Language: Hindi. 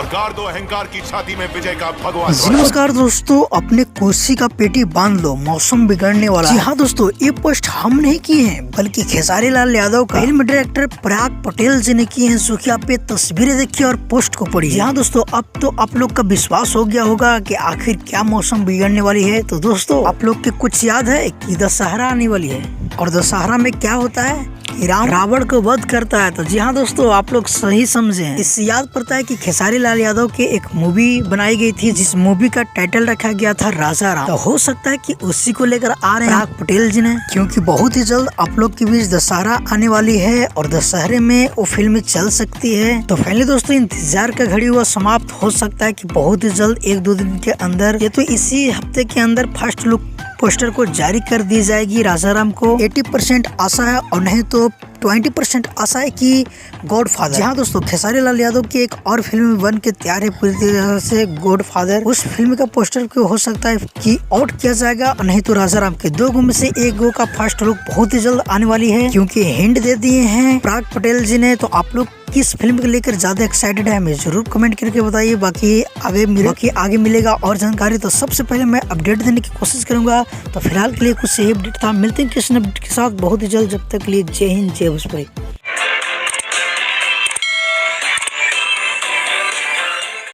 गाड़ दो अहंकार की छाती में विजय का भगवान। नमस्कार दोस्तों, अपने कुर्सी का पेटी बांध लो, मौसम बिगड़ने वाला है। जी हाँ दोस्तों, ये पोस्ट हम नहीं किए हैं बल्कि खेसारी लाल यादव का फिल्म डायरेक्टर पराग पटेल जी ने किए हैं, जो कि आप ये तस्वीरें देखिए और पोस्ट को पढ़िए। जी हाँ दोस्तों, अब तो आप लोग का विश्वास हो गया होगा कि आखिर क्या मौसम बिगड़ने वाली है। तो दोस्तों, आप लोग के कुछ याद है कि दशहरा आने वाली है, और दशहरा में क्या होता है, राम रावण को वध करता है। तो जी हाँ दोस्तों, आप लोग सही समझे हैं। इससे याद पड़ता है कि खेसारी लाल यादव के एक मूवी बनाई गई थी, जिस मूवी का टाइटल रखा गया था राजा राम। तो हो सकता है कि उसी को लेकर आ रहे हैं पराग पटेल जी ने, क्योंकि बहुत ही जल्द आप लोग के बीच दशहरा आने वाली है और दशहरे में वो फिल्म चल सकती है। तो फाइनली दोस्तों, इंतजार का घड़ी हुआ समाप्त हो सकता है कि बहुत ही जल्द 1-2 दिन के अंदर, ये तो इसी हफ्ते के अंदर फर्स्ट लुक पोस्टर को जारी कर दी जाएगी राजाराम को। 80% आशा है, और नहीं तो 20% आशा है कि गॉडफादर। जी हाँ दोस्तों, खेसारी लाल यादव की एक और फिल्म बन के तैयार है पूरी तरह से, गॉडफादर। उस फिल्म का पोस्टर को हो सकता है कि आउट किया जाएगा, और नहीं तो राजाराम के 2 गो में से 1 गो का फर्स्ट लुक बहुत ही जल्द आने वाली है, क्योंकि हिंट दे दिए हैं पराग पटेल जी ने। तो आप लोग किस फिल्म को लेकर ज्यादा एक्साइटेड है, हमें जरूर कमेंट करके बताइए। बाकी आगे मिलेगा और जानकारी, तो सबसे पहले मैं अपडेट देने की कोशिश करूंगा। तो फिलहाल के लिए कुछ सही अपडेट था, मिलते हैं किसी अपडेट के साथ बहुत ही जल्द। जब तक के लिए जय हिंद, जय भोजपुरी।